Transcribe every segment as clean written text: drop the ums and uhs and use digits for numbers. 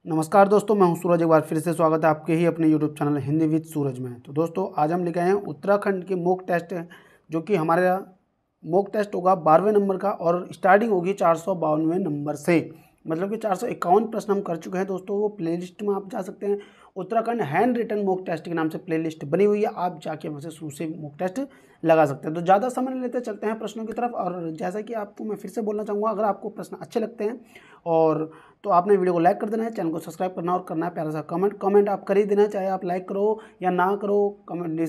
नमस्कार दोस्तों, मैं हूं सूरज। एक बार फिर से स्वागत है आपके ही अपने यूट्यूब चैनल हिंदी विद सूरज में। तो दोस्तों आज हम लेके आए हैं उत्तराखंड के मॉक टेस्ट है, जो कि हमारा मॉक टेस्ट होगा 12वें नंबर का और स्टार्टिंग होगी 452वें नंबर से। मतलब कि 451 प्रश्न हम कर चुके हैं दोस्तों। वो प्लेलिस्ट में आप जा सकते हैं, Uttarakhand handwritten mock test के नाम से प्लेलिस्ट बनी हुई है, आप जाके वहाँ से शुरू से मॉक टेस्ट लगा सकते हैं। तो ज़्यादा समय नहीं लेते, चलते हैं प्रश्नों की तरफ। और जैसा कि आपको मैं फिर से बोलना चाहूँगा, अगर आपको प्रश्न अच्छे लगते हैं और तो आपने वीडियो को लाइक कर देना है, चैनल को सब्सक्राइब करना और करना है प्यारा सा कमेंट आप कर ही देना, चाहे आप लाइक करो या ना करो, कमेंट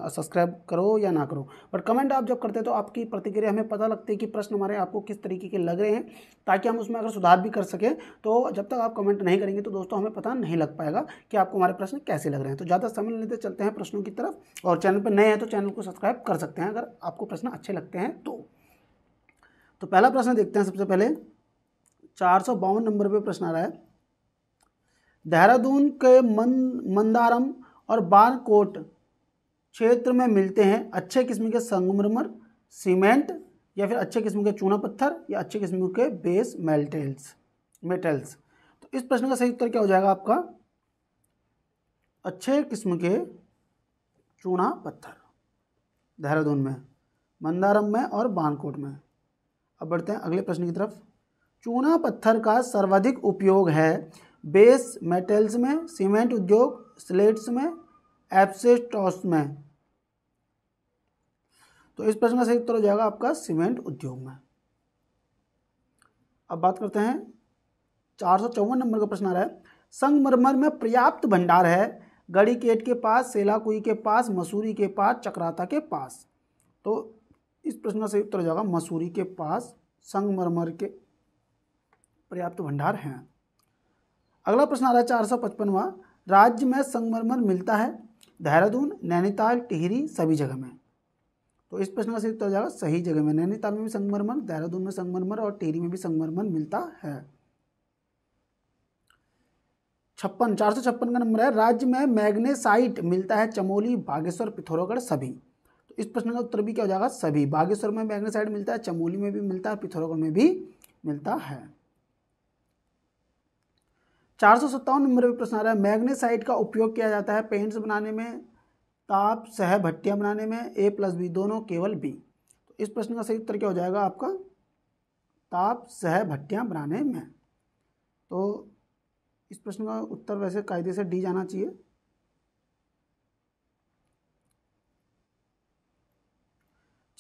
सब्सक्राइब करो या ना करो, बट कमेंट आप जब करते हैं तो आपकी प्रतिक्रिया हमें पता लगती है कि प्रश्न हमारे आपको किस तरीके के लग रहे हैं, ताकि हम उसमें अगर सुधार भी कर सकें। तो जब तक आप कमेंट नहीं करेंगे तो दोस्तों हमें पता नहीं लग पाएगा कि आपको हमारे प्रश्न कैसे लग रहे हैं। तो ज़्यादा समय नहीं लेते, चलते हैं प्रश्नों की तरफ। और चैनल पर नए हैं तो चैनल को सब्सक्राइब कर सकते हैं अगर आपको प्रश्न अच्छे लगते हैं तो पहला प्रश्न देखते हैं। सबसे पहले 452 नंबर पे प्रश्न आ रहा है, देहरादून के मंदारम और बारकोट क्षेत्र में मिलते हैं अच्छे किस्म के संगमरमर, सीमेंट या फिर अच्छे किस्म के चूना पत्थर या अच्छे किस्म के बेस मेटल्स। तो इस प्रश्न का सही उत्तर क्या हो जाएगा आपका? अच्छे किस्म के चूना पत्थर, देहरादून में, मंदारम में और बारकोट में। अब बढ़ते हैं अगले प्रश्न की तरफ। चूना पत्थर का सर्वाधिक उपयोग है बेस मेटल्स में, सीमेंट उद्योग, स्लेट्स में, एब्सेटॉस में। तो इस प्रश्न का सही उत्तर हो जाएगा आपका सीमेंट उद्योग में। अब बात करते हैं 454 नंबर का प्रश्न आ रहा है, संगमरमर में पर्याप्त भंडार है गड़ीकेट के पास, सेलाकुई के पास, मसूरी के पास, चक्राता के पास। तो इस प्रश्न का सही उत्तर हो जाएगा मसूरी के पास संगमरमर के पर्याप्त भंडार हैं। अगला प्रश्न आ रहा है 455वां, राज्य में संगमरमर मिलता है देहरादून, नैनीताल, टिहरी, सभी जगह में। तो इस प्रश्न का सही उत्तर हो जाएगा सही जगह में। नैनीताल में भी संगमरमर, देहरादून में संगमरमर और टिहरी में भी संगमरमर मिलता है। 456 का नंबर है, राज्य में मैग्नेसाइट मिलता है चमोली, बागेश्वर, पिथौरागढ़, सभी। तो इस प्रश्न का उत्तर भी क्या हो जाएगा? सभी। बागेश्वर में मैग्नेसाइट मिलता है, चमोली में भी मिलता है, पिथौरागढ़ में भी मिलता है। 457 नंबर पर प्रश्न आ रहा है, मैग्नेसाइट का उपयोग किया जाता है पेंट्स बनाने में, ताप सह भट्टियां बनाने में, A+B दोनों, केवल B। तो इस प्रश्न का सही उत्तर क्या हो जाएगा आपका? ताप सह भट्टियां बनाने में। तो इस प्रश्न का उत्तर वैसे कायदे से D जाना चाहिए।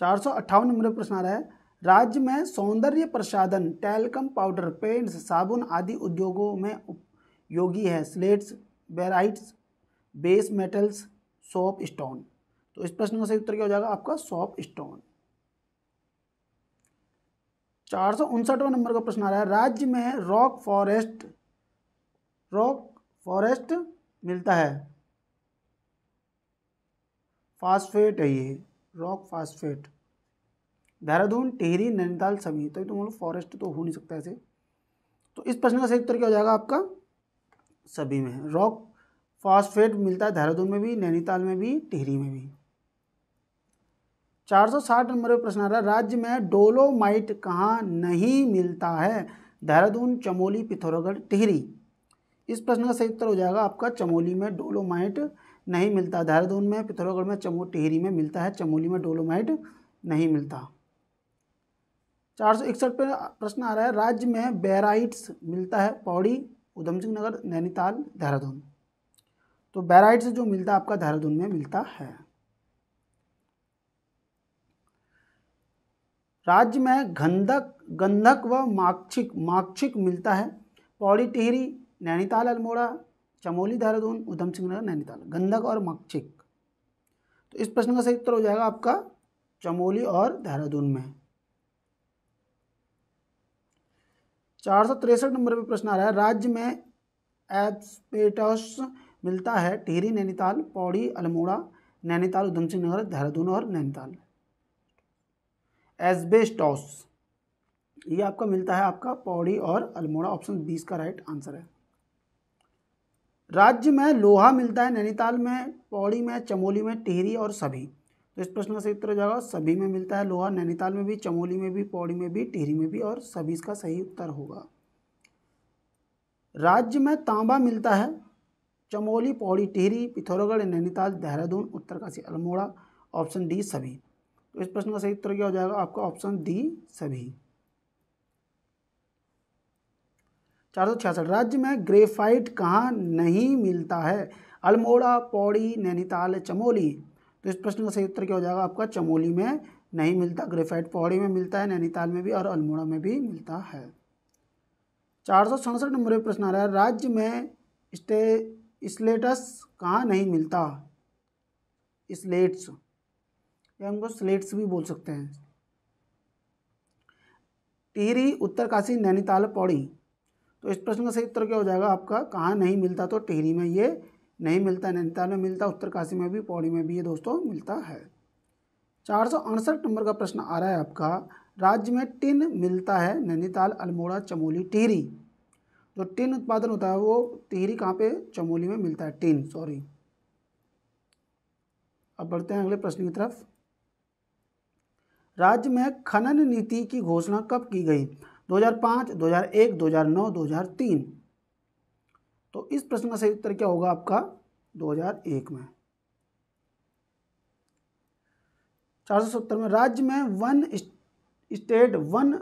458 नंबर पर प्रश्न आ रहा है, राज्य में सौंदर्य प्रसाधन, टैल्कम पाउडर, पेंट्स, साबुन आदि उद्योगों में उपयोगी है slates, barytes, base metals, shop stone. तो इस प्रश्न का सही उत्तर क्या हो जाएगा आपका? Shop stone. 459वां नंबर का प्रश्न आ रहा है, राज्य में रॉक फॉरेस्ट मिलता है, फास्फेट है ये, रॉक फास्फेट, देहरादून, टिहरी, नैनीताल, सभी। तो तुम लोग फॉरेस्ट तो हो नहीं सकता ऐसे। तो इस प्रश्न का सही उत्तर क्या हो जाएगा आपका? सभी में। रॉक फास्फेट मिलता है देहरादून में भी, नैनीताल में भी, टिहरी में भी। 460 नंबर पर प्रश्न आ रहा है, राज्य में डोलोमाइट कहाँ नहीं मिलता है? देहरादून, चमोली, पिथौरागढ़, टिहरी। इस प्रश्न का सही उत्तर हो जाएगा आपका चमोली में डोलोमाइट नहीं मिलता। देहरादून में, पिथौरागढ़ में, टिहरी में मिलता है, चमोली में डोलोमाइट नहीं मिलता। 461 पे प्रश्न आ रहा है, राज्य में बेराइट्स मिलता है पौड़ी, उधम सिंह नगर, नैनीताल, देहरादून। तो बेराइट्स जो मिलता है आपका देहरादून में मिलता है। राज्य में गंधक व माक्षिक मिलता है पौड़ी, टिहरी, नैनीताल, अल्मोड़ा, चमोली, देहरादून, उधम सिंह नगर, नैनीताल। गंधक और माक्षिक। तो इस प्रश्न का सही उत्तर हो जाएगा आपका चमोली और देहरादून में। 463 नंबर पर प्रश्न आ रहा है, राज्य में एस्बेस्टॉस मिलता है टिहरी, नैनीताल, पौड़ी, अल्मोड़ा, नैनीताल, उधम सिंह नगर, देहरादून और नैनीताल। एस्बेस्टॉस ये आपका मिलता है आपका पौड़ी और अल्मोड़ा। ऑप्शन 20 का राइट आंसर है। राज्य में लोहा मिलता है नैनीताल में, पौड़ी में, चमोली में, टिहरी और सभी। तो इस प्रश्न का सही उत्तर हो जाएगा सभी में मिलता है लोहा, नैनीताल में भी, चमोली में भी, पौड़ी में भी, टिहरी में भी और सभी इसका सही उत्तर होगा। राज्य में तांबा मिलता है चमोली, पौड़ी, टिहरी, पिथौरागढ़, नैनीताल, देहरादून, उत्तरकाशी, अल्मोड़ा। ऑप्शन डी सभी। तो इस प्रश्न का सही उत्तर क्या हो जाएगा आपका? ऑप्शन डी सभी। 466 राज्य में ग्रेफाइट कहाँ नहीं मिलता है? अल्मोड़ा, पौड़ी, नैनीताल, चमोली। तो इस प्रश्न का सही उत्तर क्या हो जाएगा आपका? चमोली में नहीं मिलता ग्रेफाइट। पौड़ी में मिलता है, नैनीताल में भी और अल्मोड़ा में भी मिलता है। 467 नंबर पर प्रश्न आ रहा है, राज्य में स्लेट्स कहाँ नहीं मिलता? स्लेट्स या हमको स्लेट्स भी बोल सकते हैं। टिहरी, उत्तरकाशी, नैनीताल, पौड़ी। तो इस प्रश्न का सही उत्तर क्या हो जाएगा आपका? कहाँ नहीं मिलता? तो टिहरी में ये नहीं मिलता, नैनीताल में मिलता, उत्तरकाशी में भी, पौड़ी में भी ये दोस्तों मिलता है। 468 नंबर का प्रश्न आ रहा है आपका, राज्य में टिन मिलता है नैनीताल, अल्मोड़ा, चमोली, टिहरी। जो टिन उत्पादन होता है वो टिहरी कहाँ पे? चमोली में मिलता है, टिन, सॉरी। अब बढ़ते हैं अगले प्रश्न की तरफ। राज्य में खनन नीति की घोषणा कब की गई? 2005, 2001, 2009, 2003। तो इस प्रश्न का सही उत्तर क्या होगा आपका? 2001 में। 470 में राज्य में वन स्टेट वन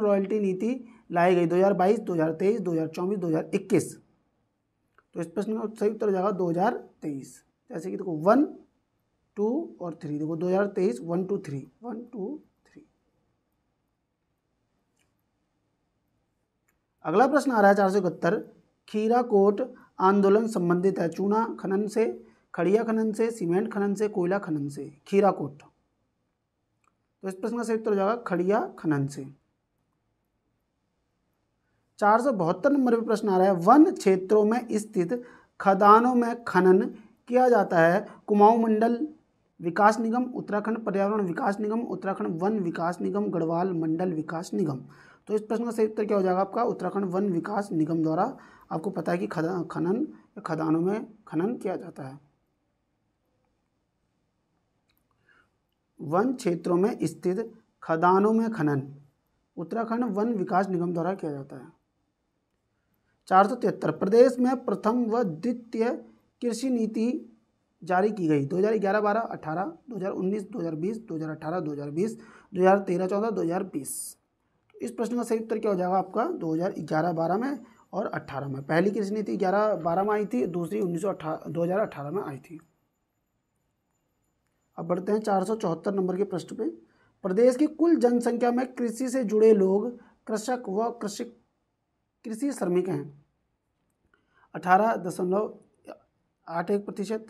रॉयल्टी नीति लाई गई 2022, 2023, 2024, 2021। तो इस प्रश्न का सही उत्तर हो जाएगा 2023। जैसे कि देखो 1, 2 और 3, देखो 2023 1, 2, 3, 1, 2, 3। अगला प्रश्न आ रहा है 471, खीराकोट आंदोलन संबंधित है चूना खनन से, खड़िया खनन से, सीमेंट खनन से, कोयला खनन से? खीराकोट। तो इस प्रश्न का सही उत्तर हो जाएगा खड़िया खनन से। 472 नंबर पर प्रश्न आ रहा है, वन क्षेत्रों में स्थित खदानों में खनन किया जाता है कुमाऊं मंडल विकास निगम, उत्तराखंड पर्यावरण विकास निगम, उत्तराखंड वन विकास निगम, गढ़वाल मंडल विकास निगम। तो इस प्रश्न का सही उत्तर क्या हो जाएगा आपका? उत्तराखंड वन विकास निगम द्वारा आपको पता है कि खदानों में खनन किया जाता है। वन क्षेत्रों में स्थित खदानों में खनन उत्तराखंड वन विकास निगम द्वारा किया जाता है। 473 प्रदेश में प्रथम व द्वितीय कृषि नीति जारी की गई 2011-12, 18, 2019, 2020, 2018, 2020, 2013-14, 2020। इस प्रश्न का सही उत्तर क्या हो जाएगा आपका? 2011-12 में और 18 में। पहली कृषि नीति 11-12 में आई थी, दूसरी 2018 में आई थी। अब बढ़ते हैं 474 नंबर के प्रश्न पे। प्रदेश की कुल जनसंख्या में कृषि से जुड़े लोग कृषक व कृषि श्रमिक हैं 18.81%,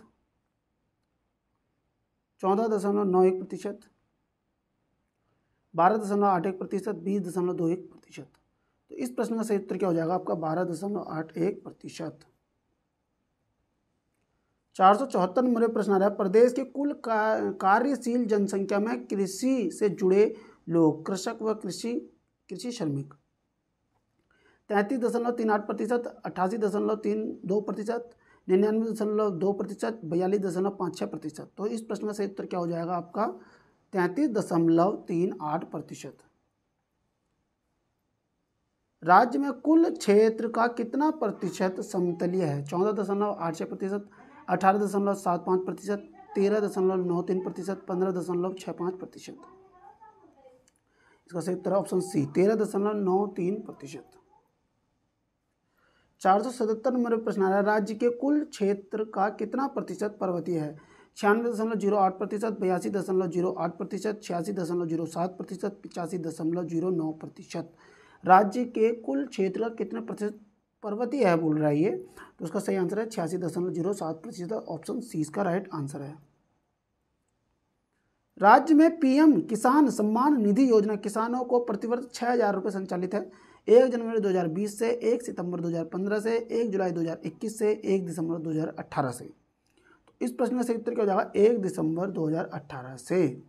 14.91%, 12.81%, 20.21%। तो इस प्रश्न का सही उत्तर क्या हो जाएगा आपका? 12.81%। 474 नंबर प्रश्न आ रहा है, प्रदेश के कुल कार्यशील जनसंख्या में कृषि से जुड़े लोग कृषक व कृषि श्रमिक 33.38%, 88.32%, 99.2%, 42.56%। तो इस प्रश्न का सही उत्तर क्या हो जाएगा आपका? 33.38%। राज्य में कुल क्षेत्र का कितना प्रतिशत समतलीय है? 14.86%, 18.75%, 13.93%, 15.65%। इसका सही उत्तर ऑप्शन सी 13.93%। 477 नंबर प्रश्न आ रहा है, राज्य के कुल क्षेत्र का कितना प्रतिशत पर्वतीय है? 96.08%, 82.08%, 86.07%, 85.09%। राज्य के कुल क्षेत्र का कितने प्रतिशत पर्वतीय है बोल रहा है ये, तो उसका सही आंसर है 86.07%। ऑप्शन सी इसका राइट आंसर है। राज्य में पीएम किसान सम्मान निधि योजना किसानों को प्रतिवर्ष 6,000 रुपये संचालित है 1 जनवरी 2020 से, 1 सितंबर 2015 से, 1 जुलाई 2021 से, 1 दिसंबर 2018 से। तो इस प्रश्न का सही उत्तर क्या हो जाएगा? 1 दिसंबर 2018 से।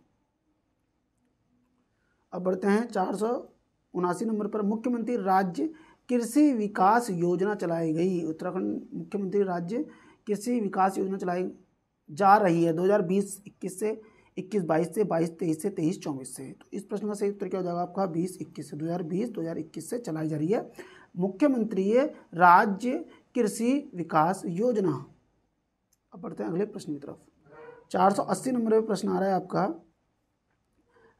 अब बढ़ते हैं 479 नंबर पर, मुख्यमंत्री राज्य कृषि विकास योजना चलाई गई। उत्तराखंड मुख्यमंत्री राज्य कृषि विकास योजना चलाई जा रही है 2020-21 से, 21-22 से, 22-23 से, 23-24 से। तो इस प्रश्न का सही उत्तर क्या हो जाएगा आपका? 20-21 से, 2020-2021 से चलाई जा रही है मुख्यमंत्री राज्य कृषि विकास योजना। अब बढ़ते हैं अगले प्रश्न की तरफ। 480 नंबर पे प्रश्न आ रहा है आपका,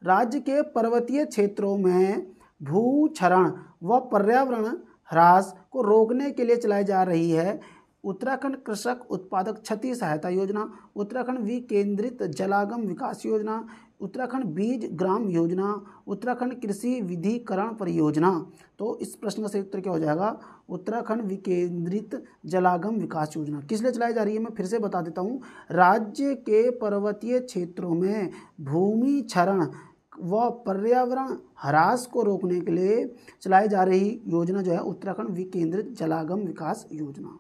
राज्य के पर्वतीय क्षेत्रों में भूक्षरण व पर्यावरण ह्रास को रोकने के लिए चलाई जा रही है उत्तराखंड कृषक उत्पादक क्षति सहायता योजना, उत्तराखंड विकेंद्रित जलागम विकास योजना, उत्तराखंड बीज ग्राम योजना, उत्तराखंड कृषि विधिकरण परियोजना। तो इस प्रश्न का सही उत्तर क्या हो जाएगा? उत्तराखंड विकेंद्रित जलागम विकास योजना। किस लिए चलाई जा रही है मैं फिर से बता देता हूँ। राज्य के पर्वतीय क्षेत्रों में भूमि क्षरण व पर्यावरण ह्रास को रोकने के लिए चलाई जा रही योजना जो है उत्तराखंड विकेंद्रित जलागम विकास योजना।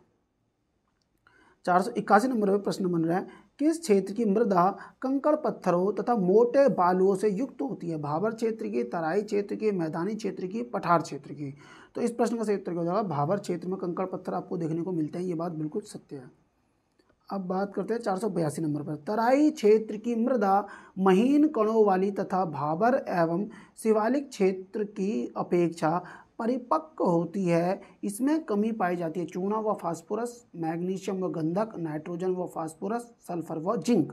481 नंबर पर प्रश्न बन रहा है, किस क्षेत्र की मृदा कंकड़ पत्थरों तथा मोटे बालुओं से युक्त होती है? भाबर क्षेत्र की, तराई क्षेत्र की, मैदानी क्षेत्र की, पठार क्षेत्र की। तो इस प्रश्न का सही उत्तर क्या हो जाएगा? भाबर क्षेत्र में कंकड़ पत्थर आपको देखने को मिलते हैं, ये बात बिल्कुल सत्य है। अब बात करते हैं 482 नंबर पर, तराई क्षेत्र की मृदा महीन कणों वाली तथा भाबर एवं शिवालिक क्षेत्र की अपेक्षा परिपक्व होती है, इसमें कमी पाई जाती है चूना व फास्फोरस, मैग्नीशियम व गंधक, नाइट्रोजन व फास्फोरस, सल्फर व जिंक।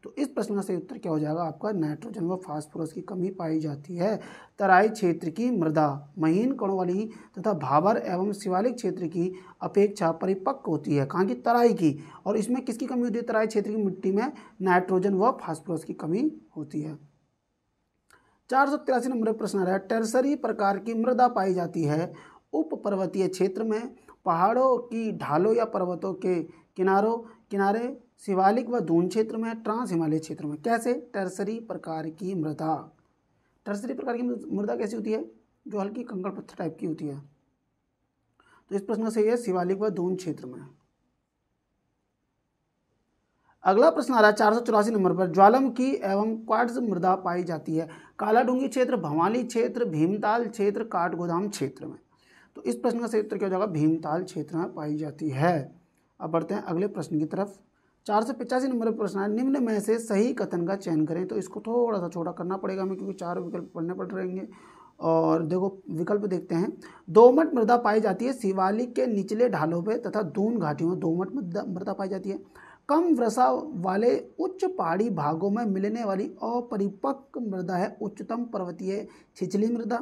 तो इस प्रश्न का सही उत्तर क्या हो जाएगा आपका? नाइट्रोजन व फास्फोरस की कमी पाई जाती है। तराई क्षेत्र की मृदा महीन कणों वाली तथा भाबर एवं शिवालिक क्षेत्र की अपेक्षा परिपक्व होती है। कहाँ की? तराई की। और इसमें किसकी कमी होती है? तराई क्षेत्र की मिट्टी में नाइट्रोजन व फास्फोरस की कमी होती है। 483 नंबर प्रश्न आ रहा है, टर्सरी प्रकार की मृदा पाई जाती है उप पर्वतीय क्षेत्र में, पहाड़ों की ढालों या पर्वतों के किनारे, शिवालिक व दून क्षेत्र में, ट्रांस हिमालय क्षेत्र में। कैसे? टर्सरी प्रकार की मृदा। टर्सरी प्रकार की मृदा कैसी होती है? जो हल्की कंकड़ पत्थर टाइप की होती है। तो इस प्रश्न से यह शिवालिक व दून क्षेत्र में। अगला प्रश्न आ रहा है 484 नंबर पर, ज्वालामुखी एवं क्वार्ट्ज मृदा पाई जाती है कालाडूंगी क्षेत्र, भवाली क्षेत्र, भीमताल क्षेत्र, काठगोदाम क्षेत्र में। तो इस प्रश्न का सही उत्तर क्या हो जाएगा? भीमताल क्षेत्र में पाई जाती है। अब बढ़ते हैं अगले प्रश्न की तरफ। 485 नंबर पर प्रश्न है, निम्न में से सही कथन का चयन करें। तो इसको थोड़ा सा छोटा करना पड़ेगा हमें, क्योंकि 4 विकल्प पढ़ने पड़ रहेंगे। और देखो विकल्प देखते हैं। दोमट मृदा पाई जाती है शिवालिक के निचले ढालों पे तथा दून घाटियों में दोमट मृदा पाई जाती है। कम वर्षा वाले उच्च पहाड़ी भागों में मिलने वाली अपरिपक्व मृदा है उच्चतम पर्वतीय छिछली मृदा।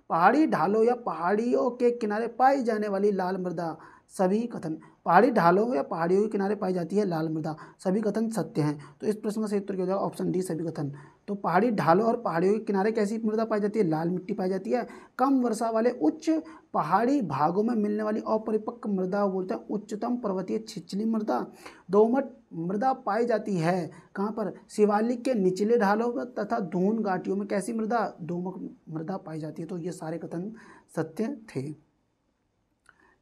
पहाड़ी ढालों या पहाड़ियों के किनारे पाई जाने वाली लाल मृदा। सभी कथन पहाड़ी ढालों या पहाड़ियों के किनारे पाई जाती है लाल मृदा। सभी कथन सत्य हैं। तो इस प्रश्न का सही उत्तर क्या हो जाएगा? ऑप्शन डी सभी कथन। तो पहाड़ी ढालों और पहाड़ियों के किनारे कैसी मृदा पाई जाती है? लाल मिट्टी पाई जाती है। कम वर्षा वाले उच्च पहाड़ी भागों में मिलने वाली अपरिपक्व मृदा बोलते हैं उच्चतम पर्वतीय छिछली मृदा। दोमट मृदा पाई जाती है कहाँ पर? शिवालिक के निचले ढालों में तथा दून घाटियों में कैसी मृदा? दोमट मृदा पाई जाती है। तो ये सारे कथन सत्य थे।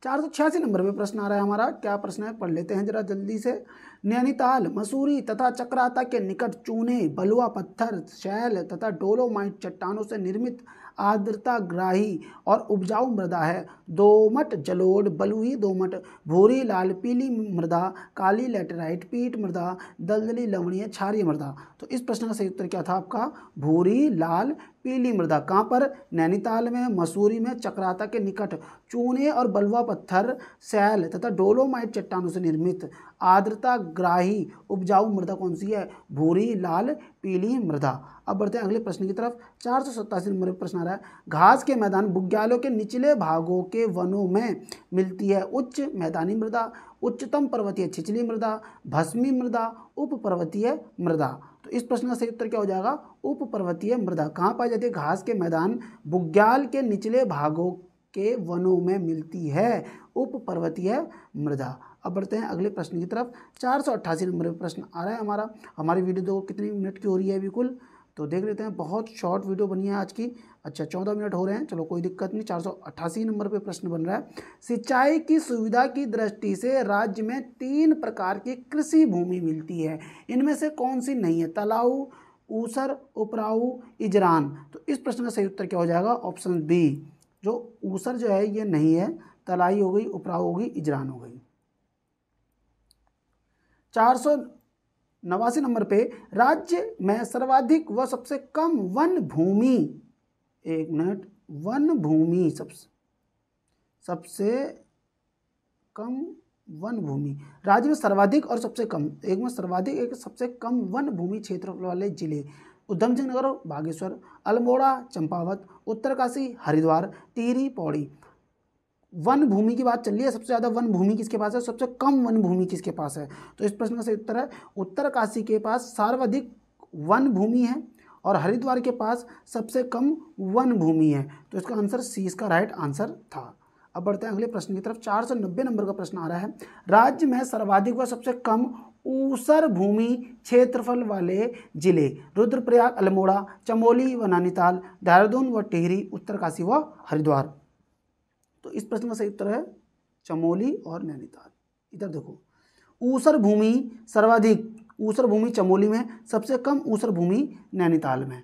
486 नंबर पे प्रश्न आ रहा है हमारा, क्या प्रश्न है पढ़ लेते हैं जरा जल्दी से। नैनीताल, मसूरी तथा चक्राता के निकट चूने, बलुआ पत्थर, शैल तथा डोलोमाइट चट्टानों से निर्मित आर्द्रता ग्राही और उपजाऊ मृदा है। दोमट, जलोढ़, बलुई दोमट, भूरी लाल पीली मृदा, काली लैटेराइट पीट मृदा, दलदली लवणीय क्षारीय मृदा। तो इस प्रश्न का सही उत्तर क्या था आपका? भूरी लाल पीली मृदा। कहाँ पर? नैनीताल में, मसूरी में, चक्राता के निकट चूने और बलुआ पत्थर, शैल तथा डोलोमाइट चट्टानों से निर्मित आर्द्रता ग्राही उपजाऊ मृदा कौन सी है? भूरी लाल पीली मृदा। अब बढ़ते हैं अगले प्रश्न की तरफ। 487 नंबर पर प्रश्न आ रहा है, घास के मैदान बुग्यालों के निचले भागों के वनों में मिलती है उच्च मैदानी मृदा, उच्चतम पर्वतीय छिछली मृदा, भस्मी मृदा, उप पर्वतीय मृदा। तो इस प्रश्न का सही उत्तर क्या हो जाएगा? उप पर्वतीय मृदा। कहाँ पाई जाती है? घास के मैदान बुग्याल के निचले भागों के वनों में मिलती है उप पर्वतीय मृदा। अब बढ़ते हैं अगले प्रश्न की तरफ। 488 नंबर पर प्रश्न आ रहा है हमारा। हमारी वीडियो देखो कितनी मिनट की हो रही है बिल्कुल, तो देख लेते हैं। बहुत शॉर्ट वीडियो बनी है आज की। अच्छा 14 मिनट हो रहे हैं, चलो कोई दिक्कत नहीं। 488 नंबर पे प्रश्न बन रहा है, सिंचाई की सुविधा की दृष्टि से राज्य में 3 प्रकार की कृषि भूमि मिलती है, इनमें से कौन सी नहीं है? तलाऊ, ऊसर, उपराऊ, इजरान। तो इस प्रश्न का सही उत्तर क्या हो जाएगा? Option B. जो ऊसर जो है ये नहीं है, तलाई हो गई, उपराऊ हो गई, इजरान हो गई। 489 नंबर पे, राज्य में सर्वाधिक व सबसे कम वन भूमि, एक मिनट, वन भूमि सबसे कम वन भूमि, राज्य में सर्वाधिक और सबसे कम, एक में सर्वाधिक एक सबसे कम वन भूमि क्षेत्रफल वाले जिले उधम सिंह नगर, बागेश्वर, अल्मोड़ा, चंपावत, उत्तरकाशी, हरिद्वार, टिहरी, पौड़ी। वन भूमि की बात चल रही है, सबसे ज़्यादा वन भूमि किसके पास है, सबसे कम वन भूमि किसके पास है। तो इस प्रश्न का सही उत्तर है उत्तरकाशी के पास सर्वाधिक वन भूमि है और हरिद्वार के पास सबसे कम वन भूमि है। तो इसका आंसर सी इसका राइट आंसर था। अब बढ़ते हैं अगले प्रश्न की तरफ। 490 नंबर का प्रश्न आ रहा है, राज्य में सर्वाधिक व सबसे कम ऊसर भूमि क्षेत्रफल वाले जिले रुद्रप्रयाग, अल्मोड़ा, चमोली व नैनीताल, देहरादून व टिहरी, उत्तरकाशी व हरिद्वार। तो इस प्रश्न का सही उत्तर है चमोली और नैनीताल। इधर देखो, ऊसर भूमि सर्वाधिक ऊसर भूमि चमोली में, सबसे कम ऊसर भूमि नैनीताल में।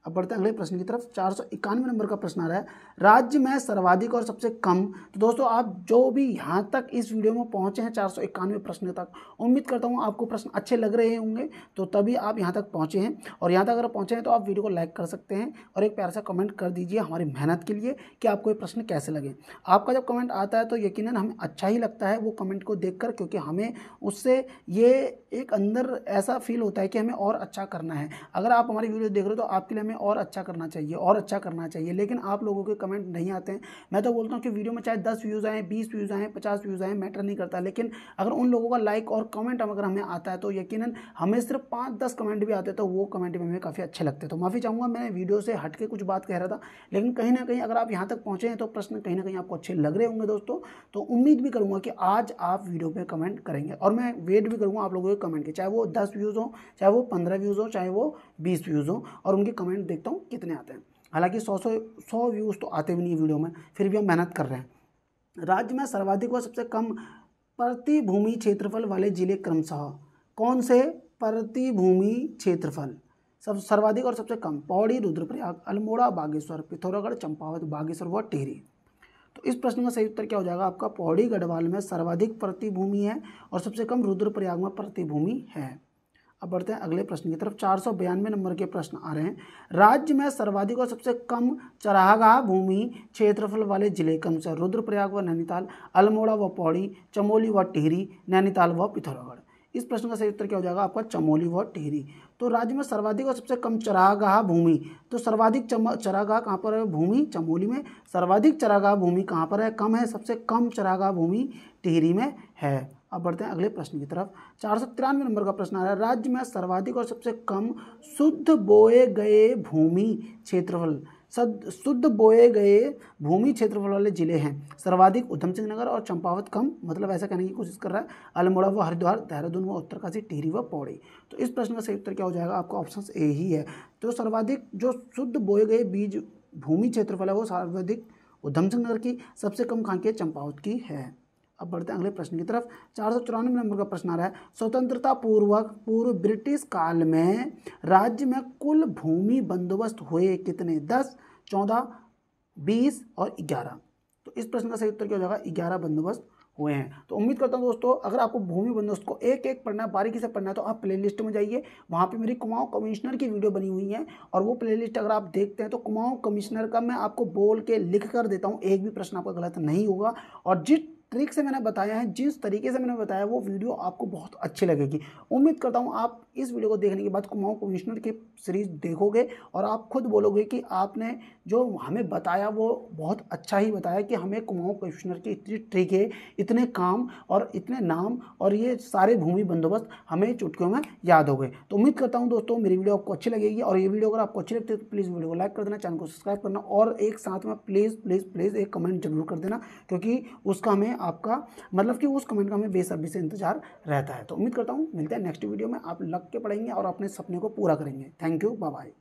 अब बढ़ते हैं अगले प्रश्न की तरफ। 491 नंबर का प्रश्न आ रहा है, राज्य में सर्वाधिक और सबसे कम। तो दोस्तों आप जो भी यहाँ तक इस वीडियो में पहुँचे हैं 491 प्रश्न तक, उम्मीद करता हूँ आपको प्रश्न अच्छे लग रहे होंगे, तो तभी आप यहाँ तक पहुँचे हैं। और यहाँ तक अगर पहुँचे हैं तो आप वीडियो को लाइक कर सकते हैं और एक प्यारा सा कमेंट कर दीजिए हमारी मेहनत के लिए कि आपको ये प्रश्न कैसे लगे। आपका जब कमेंट आता है तो यकीनन हमें अच्छा ही लगता है वो कमेंट को देखकर, क्योंकि हमें उससे ये एक अंदर ऐसा फील होता है कि हमें और अच्छा करना है। अगर आप हमारी वीडियो देख रहे हो तो आपके लिए हमें और अच्छा करना चाहिए और अच्छा करना चाहिए, लेकिन आप लोगों के कमेंट नहीं आते हैं। मैं तो बोलता हूँ कि वीडियो में चाहे 10 व्यूज़ आएँ, 20 व्यूज़ आएँ, 50 व्यूज़ आएँ, मैटर नहीं करता, लेकिन अगर उन लोगों का लाइक और कमेंट अगर हमें आता है तो यकीनन हमें सिर्फ 5-10 कमेंट भी आते तो वो कमेंट भी हमें काफ़ी अच्छे लगते। तो माफ़ी चाहूँगा, मैं वीडियो से हट के कुछ बात कह रहा था, लेकिन कहीं ना कहीं अगर आप यहाँ तक पहुँचे हैं तो प्रश्न कहीं ना कहीं आपको अच्छे लग रहे होंगे दोस्तों। तो उम्मीद भी करूँगा कि आज आप वीडियो पर कमेंट करेंगे और मैं वेट भी करूँगा आप लोगों के कमेंट के, चाहे वो 10 व्यूज़ हो, चाहे वो 15 व्यूज़ हो, चाहे वो 20 व्यूज़ हो, और उनके कमेंट देखता हूँ कितने आते हैं। हालांकि 100 व्यूज़ तो आते भी नहीं वीडियो में, फिर भी हम मेहनत कर रहे हैं। राज्य में सर्वाधिक व सबसे कम प्रति भूमि क्षेत्रफल वाले जिले क्रमशः कौन से? प्रति भूमि क्षेत्रफल सब सर्वाधिक और सबसे कम, पौड़ी, रुद्रप्रयाग, अल्मोड़ा, बागेश्वर, पिथौरागढ़, चंपावत, बागेश्वर व टिहरी। तो इस प्रश्न का सही उत्तर क्या हो जाएगा आपका? पौड़ी गढ़वाल में सर्वाधिक प्रति भूमि है और सबसे कम रुद्रप्रयाग में प्रति भूमि है। अब बढ़ते हैं अगले प्रश्न की तरफ। 492 नंबर के प्रश्न आ रहे हैं, राज्य में सर्वाधिक और सबसे कम चरागाह भूमि क्षेत्रफल वाले जिले क्रमशः रुद्रप्रयाग व नैनीताल, अल्मोड़ा व पौड़ी, चमोली व टिहरी, नैनीताल व पिथौरागढ़। इस प्रश्न का सही उत्तर क्या हो जाएगा आपका? चमोली व टिहरी। तो राज्य में सर्वाधिक और सबसे कम चरागाह भूमि, तो सर्वाधिक चरागाह कहाँ पर है? भूमि चमोली में। सर्वाधिक चरागाह भूमि कहाँ पर है? कम है। सबसे कम चरागाह भूमि टिहरी में है। अब बढ़ते हैं अगले प्रश्न की तरफ। 493 नंबर का प्रश्न आ रहा है, राज्य में सर्वाधिक और सबसे कम शुद्ध बोए गए भूमि क्षेत्रफल, शुद्ध बोए गए भूमि क्षेत्रफल वाले जिले हैं। सर्वाधिक उधम सिंह नगर और चंपावत, कम, मतलब ऐसा कहने की कोशिश कर रहा है अल्मोड़ा व हरिद्वार, देहरादून व उत्तरकाशी, टिहरी व पौड़ी। तो इस प्रश्न का सही उत्तर क्या हो जाएगा आपका? ऑप्शन ए ही है। तो सर्वाधिक जो शुद्ध बोए गए बीज भूमि क्षेत्रफल है वो सर्वाधिक उधम सिंह नगर की, सबसे कम कहाँ की? चंपावत की है। अब बढ़ते हैं अगले प्रश्न की तरफ। 494 नंबर का प्रश्न आ रहा है, स्वतंत्रता पूर्व ब्रिटिश काल में राज्य में कुल भूमि बंदोबस्त हुए कितने? 10, 14, 20 और 11। तो इस प्रश्न का सही उत्तर क्या हो जाएगा? 11 बंदोबस्त हुए हैं। तो उम्मीद करता हूं दोस्तों अगर आपको भूमि बंदोबस्त को एक एक पढ़ना है, बारीकी से पढ़ना है, तो आप प्लेलिस्ट में जाइए, वहाँ पे मेरी कुमाऊं कमिश्नर की वीडियो बनी हुई है और वो प्लेलिस्ट अगर आप देखते हैं तो कुमाऊं कमिश्नर का मैं आपको बोल के लिख कर देता हूँ, एक भी प्रश्न आपका गलत नहीं होगा। और जिस ट्रिक से मैंने बताया है, जिस तरीके से मैंने बताया वो वीडियो आपको बहुत अच्छी लगेगी। उम्मीद करता हूँ आप इस वीडियो को देखने के बाद कुमाऊं कमिश्नर की सीरीज देखोगे और आप खुद बोलोगे कि आपने जो हमें बताया वो बहुत अच्छा ही बताया, कि हमें कुमाऊं कमिश्नर की इतनी ट्रिक है, इतने काम और इतने नाम और ये सारे भूमि बंदोबस्त हमें चुटकियों में याद हो गए। तो उम्मीद करता हूँ दोस्तों मेरी वीडियो आपको अच्छी लगेगी, और ये वीडियो अगर आपको अच्छी लगती है तो प्लीज़ वीडियो को लाइक कर देना, चैनल को सब्सक्राइब करना और एक साथ में प्लीज़ एक कमेंट जरूर कर देना, क्योंकि उसका हमें आपका मतलब कि उस कमेंट का हमें बेसब्री से इंतजार रहता है। तो उम्मीद करता हूँ मिलते हैं नेक्स्ट वीडियो में, आप लग के पढ़ेंगे और अपने सपने को पूरा करेंगे। Thank you, bye bye.